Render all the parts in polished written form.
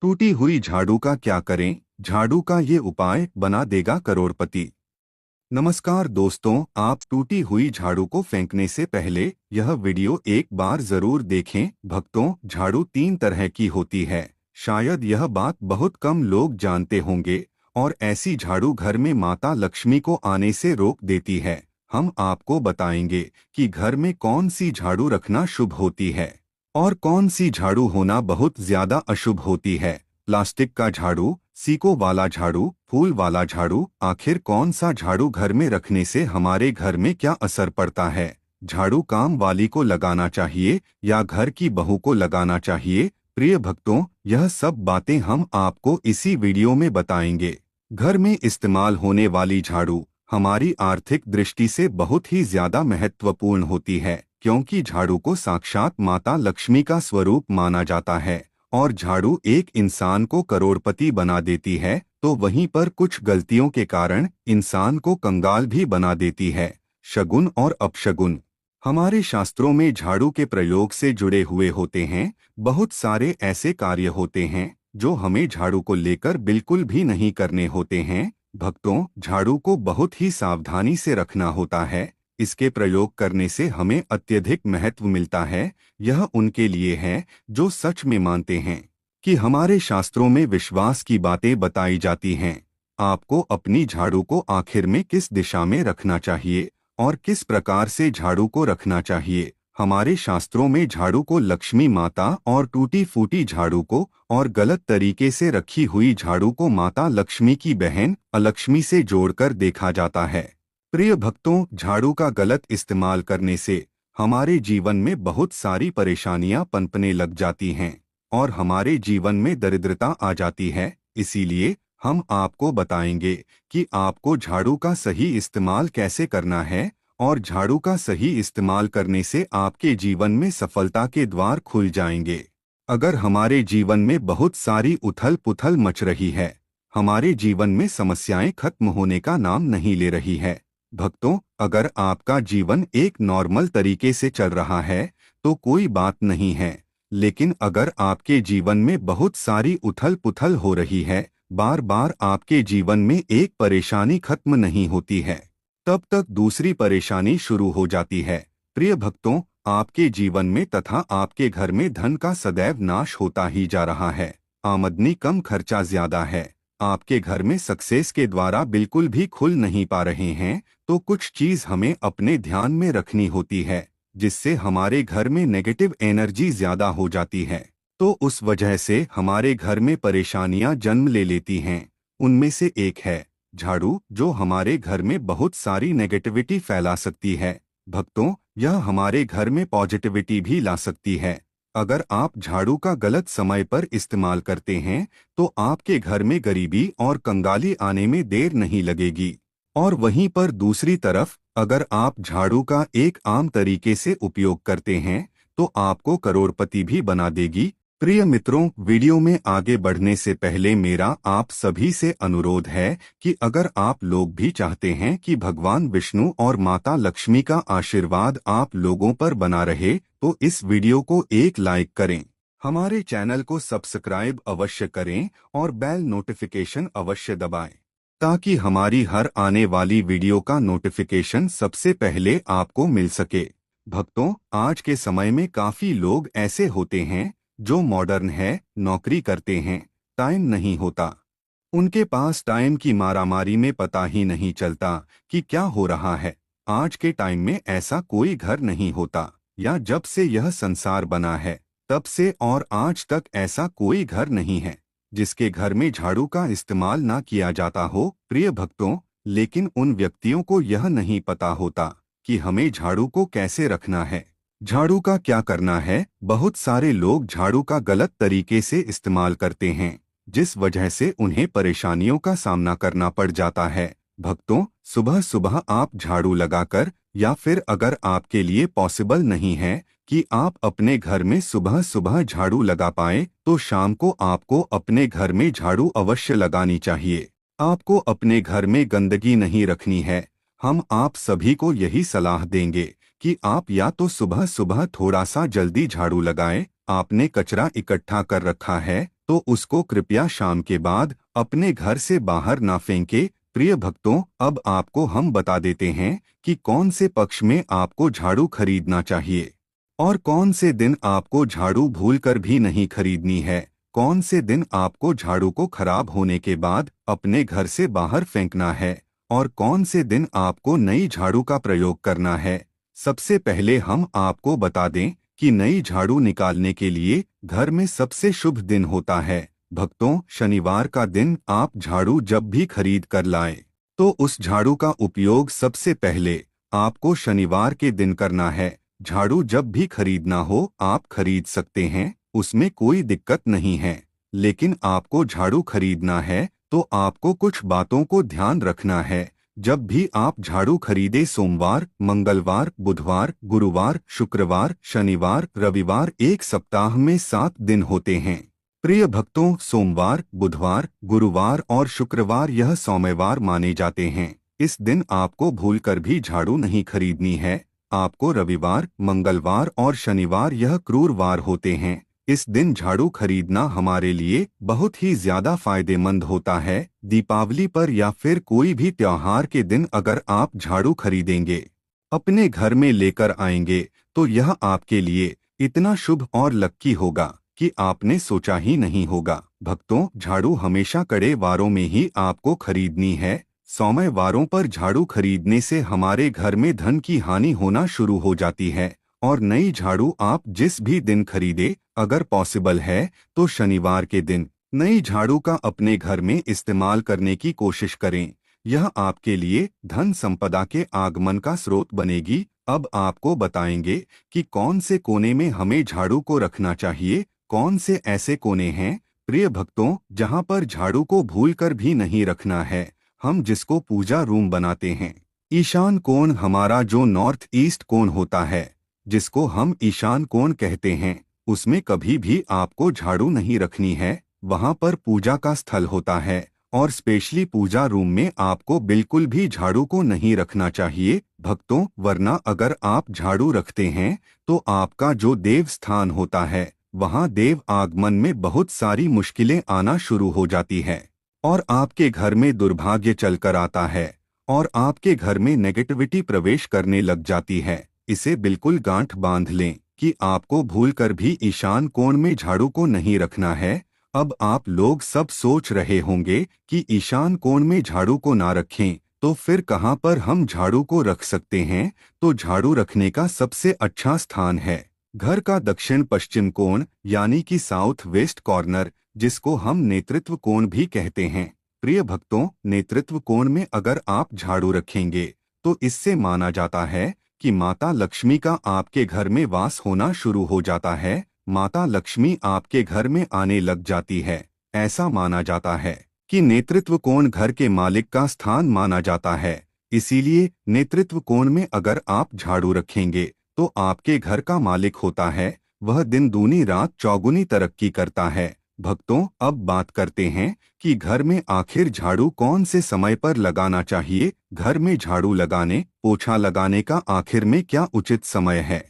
टूटी हुई झाड़ू का क्या करें? झाड़ू का ये उपाय बना देगा करोड़पति। नमस्कार दोस्तों, आप टूटी हुई झाड़ू को फेंकने से पहले यह वीडियो एक बार जरूर देखें। भक्तों, झाड़ू तीन तरह की होती है। शायद यह बात बहुत कम लोग जानते होंगे और ऐसी झाड़ू घर में माता लक्ष्मी को आने से रोक देती है। हम आपको बताएंगे कि घर में कौन सी झाड़ू रखना शुभ होती है और कौन सी झाड़ू होना बहुत ज्यादा अशुभ होती है। प्लास्टिक का झाड़ू, सीको वाला झाड़ू, फूल वाला झाड़ू, आखिर कौन सा झाड़ू घर में रखने से हमारे घर में क्या असर पड़ता है? झाड़ू काम वाली को लगाना चाहिए या घर की बहू को लगाना चाहिए? प्रिय भक्तों, यह सब बातें हम आपको इसी वीडियो में बताएंगे। घर में इस्तेमाल होने वाली झाड़ू हमारी आर्थिक दृष्टि से बहुत ही ज्यादा महत्वपूर्ण होती है, क्योंकि झाड़ू को साक्षात माता लक्ष्मी का स्वरूप माना जाता है और झाड़ू एक इंसान को करोड़पति बना देती है, तो वहीं पर कुछ गलतियों के कारण इंसान को कंगाल भी बना देती है। शगुन और अपशगुन हमारे शास्त्रों में झाड़ू के प्रयोग से जुड़े हुए होते हैं। बहुत सारे ऐसे कार्य होते हैं जो हमें झाड़ू को लेकर बिल्कुल भी नहीं करने होते हैं। भक्तों, झाड़ू को बहुत ही सावधानी से रखना होता है। इसके प्रयोग करने से हमें अत्यधिक महत्व मिलता है। यह उनके लिए है जो सच में मानते हैं कि हमारे शास्त्रों में विश्वास की बातें बताई जाती हैं। आपको अपनी झाड़ू को आखिर में किस दिशा में रखना चाहिए और किस प्रकार से झाड़ू को रखना चाहिए? हमारे शास्त्रों में झाड़ू को लक्ष्मी माता और टूटी फूटी झाड़ू को और गलत तरीके से रखी हुई झाड़ू को माता लक्ष्मी की बहन अलक्ष्मी से जोड़कर देखा जाता है। प्रिय भक्तों, झाड़ू का गलत इस्तेमाल करने से हमारे जीवन में बहुत सारी परेशानियां पनपने लग जाती हैं और हमारे जीवन में दरिद्रता आ जाती है। इसीलिए हम आपको बताएंगे कि आपको झाड़ू का सही इस्तेमाल कैसे करना है और झाड़ू का सही इस्तेमाल करने से आपके जीवन में सफलता के द्वार खुल जाएंगे। अगर हमारे जीवन में बहुत सारी उथल पुथल मच रही है, हमारे जीवन में समस्याएं खत्म होने का नाम नहीं ले रही है। भक्तों, अगर आपका जीवन एक नॉर्मल तरीके से चल रहा है तो कोई बात नहीं है, लेकिन अगर आपके जीवन में बहुत सारी उथल पुथल हो रही है, बार बार आपके जीवन में एक परेशानी खत्म नहीं होती है, तब तक दूसरी परेशानी शुरू हो जाती है। प्रिय भक्तों, आपके जीवन में तथा आपके घर में धन का सदैव नाश होता ही जा रहा है। आमदनी कम, खर्चा ज्यादा है। आपके घर में सक्सेस के द्वारा बिल्कुल भी खुल नहीं पा रहे हैं, तो कुछ चीज हमें अपने ध्यान में रखनी होती है, जिससे हमारे घर में नेगेटिव एनर्जी ज्यादा हो जाती है, तो उस वजह से हमारे घर में परेशानियां जन्म ले लेती हैं। उनमें से एक है झाड़ू, जो हमारे घर में बहुत सारी नेगेटिविटी फैला सकती है। भक्तों, यह हमारे घर में पॉजिटिविटी भी ला सकती है। अगर आप झाड़ू का गलत समय पर इस्तेमाल करते हैं तो आपके घर में गरीबी और कंगाली आने में देर नहीं लगेगी, और वहीं पर दूसरी तरफ अगर आप झाड़ू का एक आम तरीके से उपयोग करते हैं तो आपको करोड़पति भी बना देगी। प्रिय मित्रों, वीडियो में आगे बढ़ने से पहले मेरा आप सभी से अनुरोध है कि अगर आप लोग भी चाहते हैं कि भगवान विष्णु और माता लक्ष्मी का आशीर्वाद आप लोगों पर बना रहे, तो इस वीडियो को एक लाइक करें, हमारे चैनल को सब्सक्राइब अवश्य करें और बेल नोटिफिकेशन अवश्य दबाएं, ताकि हमारी हर आने वाली वीडियो का नोटिफिकेशन सबसे पहले आपको मिल सके। भक्तों, आज के समय में काफी लोग ऐसे होते हैं जो मॉडर्न है, नौकरी करते हैं, टाइम नहीं होता। उनके पास टाइम की मारामारी में पता ही नहीं चलता कि क्या हो रहा है। आज के टाइम में ऐसा कोई घर नहीं होता, या जब से यह संसार बना है तब से और आज तक ऐसा कोई घर नहीं है जिसके घर में झाड़ू का इस्तेमाल ना किया जाता हो। प्रिय भक्तों, लेकिन उन व्यक्तियों को यह नहीं पता होता कि हमें झाड़ू को कैसे रखना है, झाड़ू का क्या करना है। बहुत सारे लोग झाड़ू का गलत तरीके से इस्तेमाल करते हैं, जिस वजह से उन्हें परेशानियों का सामना करना पड़ जाता है। भक्तों, सुबह सुबह आप झाड़ू लगाकर, या फिर अगर आपके लिए पॉसिबल नहीं है कि आप अपने घर में सुबह सुबह झाड़ू लगा पाए, तो शाम को आपको अपने घर में झाड़ू अवश्य लगानी चाहिए। आपको अपने घर में गंदगी नहीं रखनी है। हम आप सभी को यही सलाह देंगे कि आप या तो सुबह सुबह थोड़ा सा जल्दी झाड़ू लगाएं। आपने कचरा इकट्ठा कर रखा है तो उसको कृपया शाम के बाद अपने घर से बाहर ना फेंके। प्रिय भक्तों, अब आपको हम बता देते हैं कि कौन से पक्ष में आपको झाड़ू खरीदना चाहिए और कौन से दिन आपको झाड़ू भूलकर भी नहीं खरीदनी है। कौन से दिन आपको झाड़ू को खराब होने के बाद अपने घर से बाहर फेंकना है और कौन से दिन आपको नई झाड़ू का प्रयोग करना है। सबसे पहले हम आपको बता दें कि नई झाड़ू निकालने के लिए घर में सबसे शुभ दिन होता है भक्तों, शनिवार का दिन। आप झाड़ू जब भी खरीद कर लाएं, तो उस झाड़ू का उपयोग सबसे पहले आपको शनिवार के दिन करना है। झाड़ू जब भी खरीदना हो आप खरीद सकते हैं, उसमें कोई दिक्कत नहीं है। लेकिन आपको झाड़ू खरीदना है तो आपको कुछ बातों को ध्यान रखना है। जब भी आप झाड़ू खरीदे सोमवार, मंगलवार, बुधवार, गुरुवार, शुक्रवार, शनिवार, रविवार, एक सप्ताह में 7 दिन होते हैं। प्रिय भक्तों, सोमवार, बुधवार, गुरुवार और शुक्रवार यह सोमवार माने जाते हैं। इस दिन आपको भूलकर भी झाड़ू नहीं खरीदनी है। आपको रविवार, मंगलवार और शनिवार यह क्रूरवार होते हैं। इस दिन झाड़ू खरीदना हमारे लिए बहुत ही ज्यादा फायदेमंद होता है। दीपावली पर या फिर कोई भी त्योहार के दिन अगर आप झाड़ू खरीदेंगे, अपने घर में लेकर आएंगे, तो यह आपके लिए इतना शुभ और लक्की होगा कि आपने सोचा ही नहीं होगा। भक्तों, झाड़ू हमेशा कड़े वारों में ही आपको खरीदनी है। सोमवारों पर झाड़ू खरीदने से हमारे घर में धन की हानि होना शुरू हो जाती है। और नई झाड़ू आप जिस भी दिन खरीदे, अगर पॉसिबल है तो शनिवार के दिन नई झाड़ू का अपने घर में इस्तेमाल करने की कोशिश करें। यह आपके लिए धन संपदा के आगमन का स्रोत बनेगी। अब आपको बताएंगे कि कौन से कोने में हमें झाड़ू को रखना चाहिए, कौन से ऐसे कोने हैं प्रिय भक्तों जहां पर झाड़ू को भूलकर भी नहीं रखना है। हम जिसको पूजा रूम बनाते हैं, ईशान कोण हमारा जो नॉर्थ ईस्ट कोण होता है, जिसको हम ईशान कोण कहते हैं, उसमें कभी भी आपको झाड़ू नहीं रखनी है। वहां पर पूजा का स्थल होता है और स्पेशली पूजा रूम में आपको बिल्कुल भी झाड़ू को नहीं रखना चाहिए भक्तों, वरना अगर आप झाड़ू रखते हैं तो आपका जो देव स्थान होता है वहां देव आगमन में बहुत सारी मुश्किलें आना शुरू हो जाती है और आपके घर में दुर्भाग्य चलकर आता है और आपके घर में नेगेटिविटी प्रवेश करने लग जाती है। इसे बिल्कुल गांठ बांध लें कि आपको भूलकर भी ईशान कोण में झाड़ू को नहीं रखना है। अब आप लोग सब सोच रहे होंगे कि ईशान कोण में झाड़ू को ना रखें तो फिर कहां पर हम झाड़ू को रख सकते हैं। तो झाड़ू रखने का सबसे अच्छा स्थान है घर का दक्षिण पश्चिम कोण, यानी कि साउथ वेस्ट कॉर्नर, जिसको हम नेतृत्व कोण भी कहते हैं। प्रिय भक्तों, नेतृत्व कोण में अगर आप झाड़ू रखेंगे तो इससे माना जाता है कि माता लक्ष्मी का आपके घर में वास होना शुरू हो जाता है। माता लक्ष्मी आपके घर में आने लग जाती है। ऐसा माना जाता है कि नेतृत्व कोण घर के मालिक का स्थान माना जाता है। इसीलिए नेतृत्व कोण में अगर आप झाड़ू रखेंगे तो आपके घर का मालिक होता है, वह दिन दूनी रात चौगुनी तरक्की करता है। भक्तों, अब बात करते हैं कि घर में आखिर झाड़ू कौन से समय पर लगाना चाहिए। घर में झाड़ू लगाने, पोछा लगाने का आखिर में क्या उचित समय है।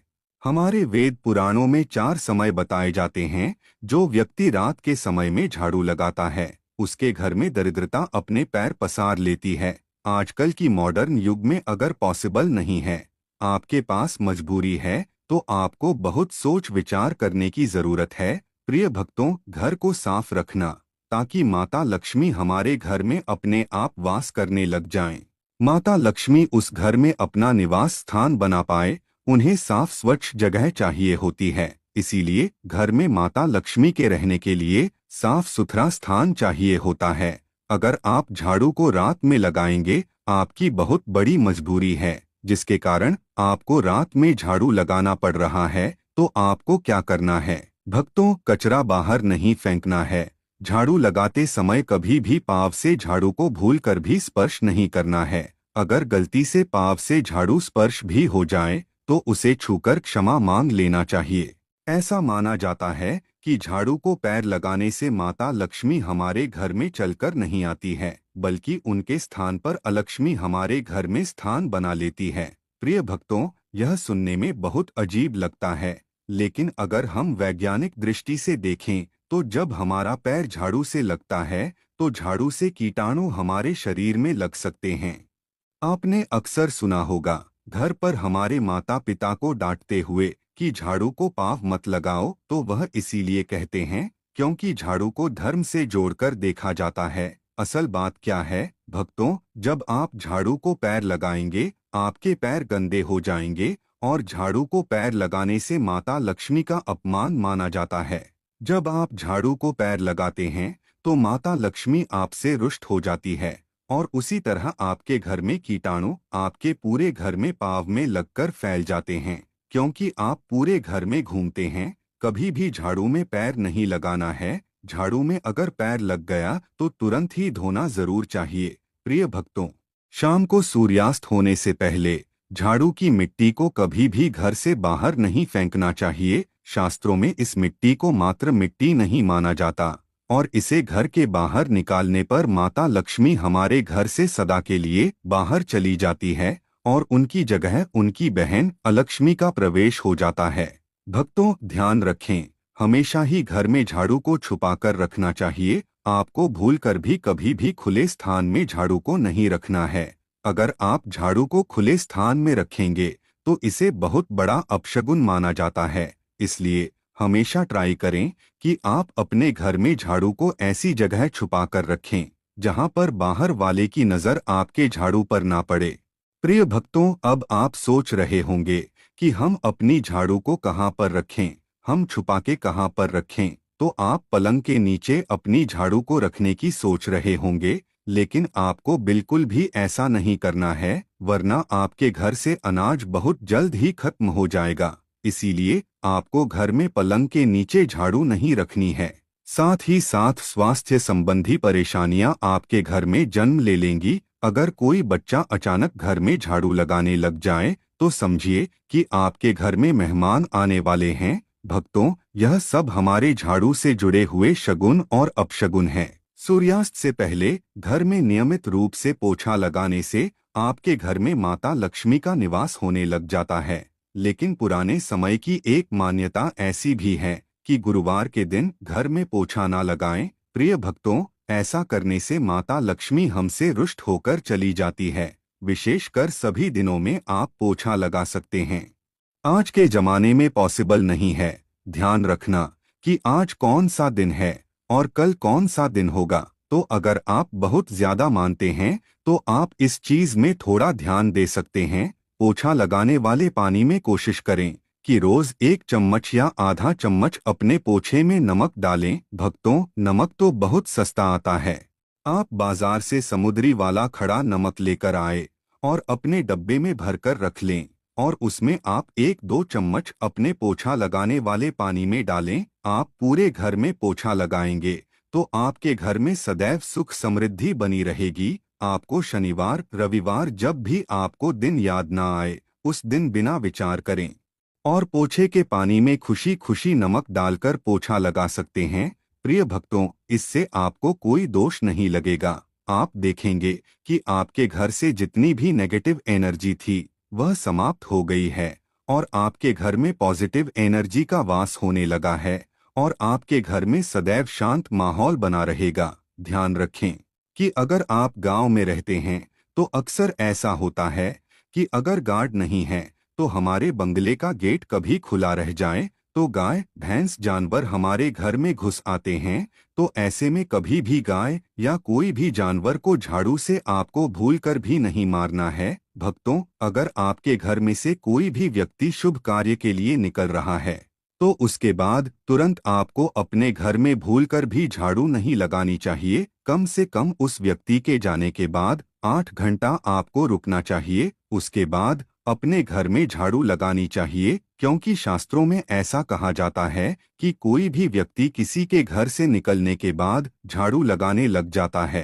हमारे वेद पुराणों में 4 समय बताए जाते हैं। जो व्यक्ति रात के समय में झाड़ू लगाता है उसके घर में दरिद्रता अपने पैर पसार लेती है। आजकल की मॉडर्न युग में अगर पॉसिबल नहीं है, आपके पास मजबूरी है, तो आपको बहुत सोच विचार करने की जरूरत है। प्रिय भक्तों, घर को साफ रखना ताकि माता लक्ष्मी हमारे घर में अपने आप वास करने लग जाएं। माता लक्ष्मी उस घर में अपना निवास स्थान बना पाए, उन्हें साफ स्वच्छ जगह चाहिए होती है। इसीलिए घर में माता लक्ष्मी के रहने के लिए साफ सुथरा स्थान चाहिए होता है। अगर आप झाड़ू को रात में लगाएंगे, आपकी बहुत बड़ी मजबूरी है जिसके कारण आपको रात में झाड़ू लगाना पड़ रहा है, तो आपको क्या करना है भक्तों, कचरा बाहर नहीं फेंकना है। झाड़ू लगाते समय कभी भी पाँव से झाड़ू को भूलकर भी स्पर्श नहीं करना है। अगर गलती से पाँव से झाड़ू स्पर्श भी हो जाए तो उसे छूकर क्षमा मांग लेना चाहिए। ऐसा माना जाता है कि झाड़ू को पैर लगाने से माता लक्ष्मी हमारे घर में चलकर नहीं आती है, बल्कि उनके स्थान पर अलक्ष्मी हमारे घर में स्थान बना लेती है। प्रिय भक्तों, यह सुनने में बहुत अजीब लगता है, लेकिन अगर हम वैज्ञानिक दृष्टि से देखें तो जब हमारा पैर झाड़ू से लगता है तो झाड़ू से कीटाणु हमारे शरीर में लग सकते हैं। आपने अक्सर सुना होगा घर पर हमारे माता पिता को डांटते हुए कि झाड़ू को पाँव मत लगाओ, तो वह इसीलिए कहते हैं क्योंकि झाड़ू को धर्म से जोड़कर देखा जाता है। असल बात क्या है भक्तों, जब आप झाड़ू को पैर लगाएंगे आपके पैर गंदे हो जाएंगे और झाड़ू को पैर लगाने से माता लक्ष्मी का अपमान माना जाता है। जब आप झाड़ू को पैर लगाते हैं तो माता लक्ष्मी आपसे रुष्ट हो जाती है और उसी तरह आपके घर में कीटाणु आपके पूरे घर में पाँव में लगकर फैल जाते हैं। क्योंकि आप पूरे घर में घूमते हैं, कभी भी झाड़ू में पैर नहीं लगाना है। झाड़ू में अगर पैर लग गया तो तुरंत ही धोना जरूर चाहिए। प्रिय भक्तों, शाम को सूर्यास्त होने से पहले झाड़ू की मिट्टी को कभी भी घर से बाहर नहीं फेंकना चाहिए। शास्त्रों में इस मिट्टी को मात्र मिट्टी नहीं माना जाता और इसे घर के बाहर निकालने पर माता लक्ष्मी हमारे घर से सदा के लिए बाहर चली जाती है और उनकी जगह उनकी बहन अलक्ष्मी का प्रवेश हो जाता है। भक्तों, ध्यान रखें, हमेशा ही घर में झाड़ू को छुपाकर रखना चाहिए। आपको भूलकर भी कभी भी खुले स्थान में झाड़ू को नहीं रखना है। अगर आप झाड़ू को खुले स्थान में रखेंगे तो इसे बहुत बड़ा अपशगुन माना जाता है। इसलिए हमेशा ट्राई करें कि आप अपने घर में झाड़ू को ऐसी जगह छुपा कर रखें जहां पर बाहर वाले की नजर आपके झाड़ू पर ना पड़े। प्रिय भक्तों, अब आप सोच रहे होंगे कि हम अपनी झाड़ू को कहां पर रखें, हम छुपा के कहां पर रखें। तो आप पलंग के नीचे अपनी झाड़ू को रखने की सोच रहे होंगे, लेकिन आपको बिल्कुल भी ऐसा नहीं करना है, वरना आपके घर से अनाज बहुत जल्द ही खत्म हो जाएगा। इसीलिए आपको घर में पलंग के नीचे झाड़ू नहीं रखनी है। साथ ही साथ स्वास्थ्य संबंधी परेशानियां आपके घर में जन्म ले लेंगी। अगर कोई बच्चा अचानक घर में झाड़ू लगाने लग जाए तो समझिए कि आपके घर में मेहमान आने वाले हैं। भक्तों, यह सब हमारे झाड़ू से जुड़े हुए शगुन और अपशगुन हैं। सूर्यास्त से पहले घर में नियमित रूप से पोछा लगाने से आपके घर में माता लक्ष्मी का निवास होने लग जाता है। लेकिन पुराने समय की एक मान्यता ऐसी भी है कि गुरुवार के दिन घर में पोछा ना लगाएं। प्रिय भक्तों, ऐसा करने से माता लक्ष्मी हमसे रुष्ट होकर चली जाती है। विशेषकर सभी दिनों में आप पोछा लगा सकते हैं। आज के जमाने में पॉसिबल नहीं है। ध्यान रखना कि आज कौन सा दिन है और कल कौन सा दिन होगा। तो अगर आप बहुत ज्यादा मानते हैं तो आप इस चीज में थोड़ा ध्यान दे सकते हैं। पोछा लगाने वाले पानी में कोशिश करें कि रोज 1 चम्मच या आधा चम्मच अपने पोछे में नमक डालें। भक्तों, नमक तो बहुत सस्ता आता है। आप बाजार से समुद्री वाला खड़ा नमक लेकर आए और अपने डब्बे में भरकर रख लें और उसमें आप 1-2 चम्मच अपने पोछा लगाने वाले पानी में डालें। आप पूरे घर में पोछा लगाएंगे तो आपके घर में सदैव सुख समृद्धि बनी रहेगी। आपको शनिवार रविवार जब भी आपको दिन याद ना आए उस दिन बिना विचार करें और पोछे के पानी में खुशी खुशी नमक डालकर पोछा लगा सकते हैं। प्रिय भक्तों, इससे आपको कोई दोष नहीं लगेगा। आप देखेंगे कि आपके घर से जितनी भी नेगेटिव एनर्जी थी वह समाप्त हो गई है और आपके घर में पॉजिटिव एनर्जी का वास होने लगा है और आपके घर में सदैव शांत माहौल बना रहेगा। ध्यान रखें कि अगर आप गांव में रहते हैं तो अक्सर ऐसा होता है कि अगर गार्ड नहीं है तो हमारे बंगले का गेट कभी खुला रह जाए तो गाय भैंस जानवर हमारे घर में घुस आते हैं। तो ऐसे में कभी भी गाय या कोई भी जानवर को झाड़ू से आपको भूलकर भी नहीं मारना है। भक्तों, अगर आपके घर में से कोई भी व्यक्ति शुभ कार्य के लिए निकल रहा है तो उसके बाद तुरंत आपको अपने घर में भूलकर भी झाड़ू नहीं लगानी चाहिए। कम से कम उस व्यक्ति के जाने के बाद 8 घंटा आपको रुकना चाहिए। उसके बाद अपने घर में झाड़ू लगानी चाहिए, क्योंकि शास्त्रों में ऐसा कहा जाता है कि कोई भी व्यक्ति किसी के घर से निकलने के बाद झाड़ू लगाने लग जाता है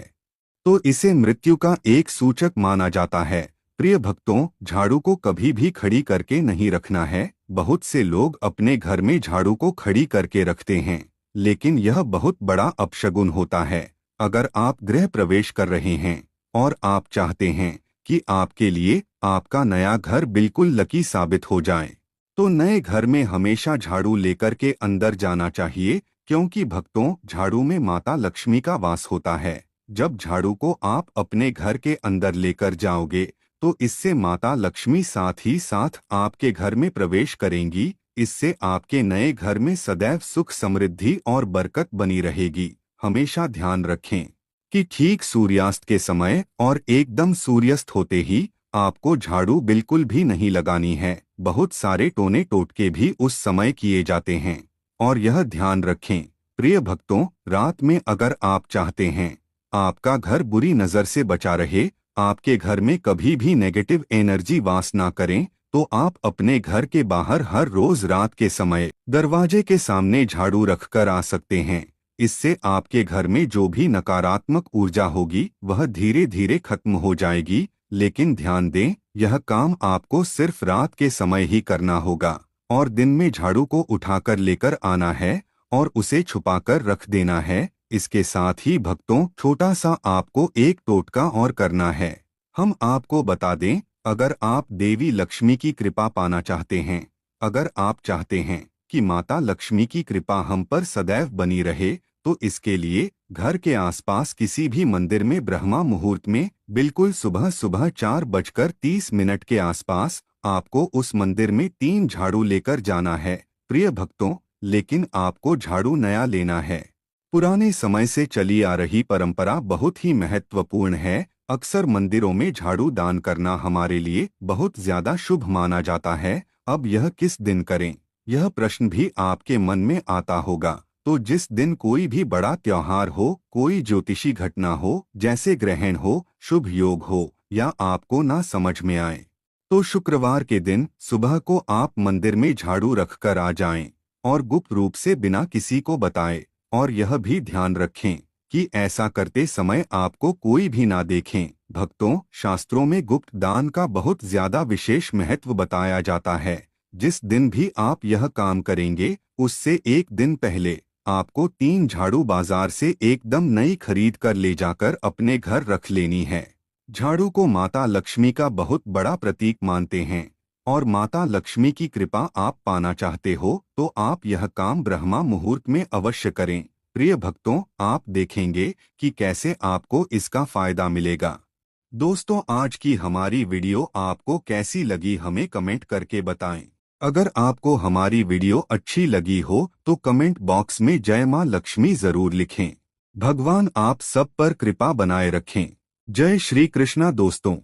तो इसे मृत्यु का एक सूचक माना जाता है। प्रिय भक्तों, झाड़ू को कभी भी खड़ी करके नहीं रखना है। बहुत से लोग अपने घर में झाड़ू को खड़ी करके रखते हैं, लेकिन यह बहुत बड़ा अपशगुन होता है। अगर आप गृह प्रवेश कर रहे हैं और आप चाहते हैं कि आपके लिए आपका नया घर बिल्कुल लकी साबित हो जाए तो नए घर में हमेशा झाड़ू लेकर के अंदर जाना चाहिए, क्योंकि भक्तों, झाड़ू में माता लक्ष्मी का वास होता है। जब झाड़ू को आप अपने घर के अंदर लेकर जाओगे तो इससे माता लक्ष्मी साथ ही साथ आपके घर में प्रवेश करेंगी। इससे आपके नए घर में सदैव सुख समृद्धि और बरकत बनी रहेगी। हमेशा ध्यान रखें कि ठीक सूर्यास्त के समय और एकदम सूर्यास्त होते ही आपको झाड़ू बिल्कुल भी नहीं लगानी है। बहुत सारे टोने टोटके भी उस समय किए जाते हैं। और यह ध्यान रखें प्रिय भक्तों, रात में अगर आप चाहते हैं आपका घर बुरी नजर से बचा रहे, आपके घर में कभी भी नेगेटिव एनर्जी वास ना करें, तो आप अपने घर के बाहर हर रोज रात के समय दरवाजे के सामने झाड़ू रखकर आ सकते हैं। इससे आपके घर में जो भी नकारात्मक ऊर्जा होगी वह धीरे धीरे खत्म हो जाएगी। लेकिन ध्यान दें, यह काम आपको सिर्फ रात के समय ही करना होगा और दिन में झाड़ू को उठाकर लेकर आना है और उसे छुपाकर रख देना है। इसके साथ ही भक्तों, छोटा सा आपको एक टोटका और करना है। हम आपको बता दें, अगर आप देवी लक्ष्मी की कृपा पाना चाहते हैं, अगर आप चाहते हैं कि माता लक्ष्मी की कृपा हम पर सदैव बनी रहे, तो इसके लिए घर के आसपास किसी भी मंदिर में ब्रह्मा मुहूर्त में बिल्कुल सुबह सुबह 4:30 के आसपास आपको उस मंदिर में 3 झाड़ू लेकर जाना है। प्रिय भक्तों, लेकिन आपको झाड़ू नया लेना है। पुराने समय से चली आ रही परंपरा बहुत ही महत्वपूर्ण है। अक्सर मंदिरों में झाड़ू दान करना हमारे लिए बहुत ज्यादा शुभ माना जाता है। अब यह किस दिन करें, यह प्रश्न भी आपके मन में आता होगा। तो जिस दिन कोई भी बड़ा त्योहार हो, कोई ज्योतिषी घटना हो, जैसे ग्रहण हो, शुभ योग हो, या आपको ना समझ में आए, तो शुक्रवार के दिन सुबह को आप मंदिर में झाड़ू रखकर आ जाएं और गुप्त रूप से बिना किसी को बताए। और यह भी ध्यान रखें कि ऐसा करते समय आपको कोई भी ना देखें। भक्तों, शास्त्रों में गुप्त दान का बहुत ज्यादा विशेष महत्व बताया जाता है। जिस दिन भी आप यह काम करेंगे उससे एक दिन पहले आपको 3 झाड़ू बाजार से एकदम नई खरीद कर ले जाकर अपने घर रख लेनी है। झाड़ू को माता लक्ष्मी का बहुत बड़ा प्रतीक मानते हैं और माता लक्ष्मी की कृपा आप पाना चाहते हो तो आप यह काम ब्रह्मा मुहूर्त में अवश्य करें। प्रिय भक्तों, आप देखेंगे कि कैसे आपको इसका फायदा मिलेगा। दोस्तों, आज की हमारी वीडियो आपको कैसी लगी हमें कमेंट करके बताएं। अगर आपको हमारी वीडियो अच्छी लगी हो तो कमेंट बॉक्स में जय मां लक्ष्मी जरूर लिखें। भगवान आप सब पर कृपा बनाए रखें। जय श्री कृष्णा दोस्तों।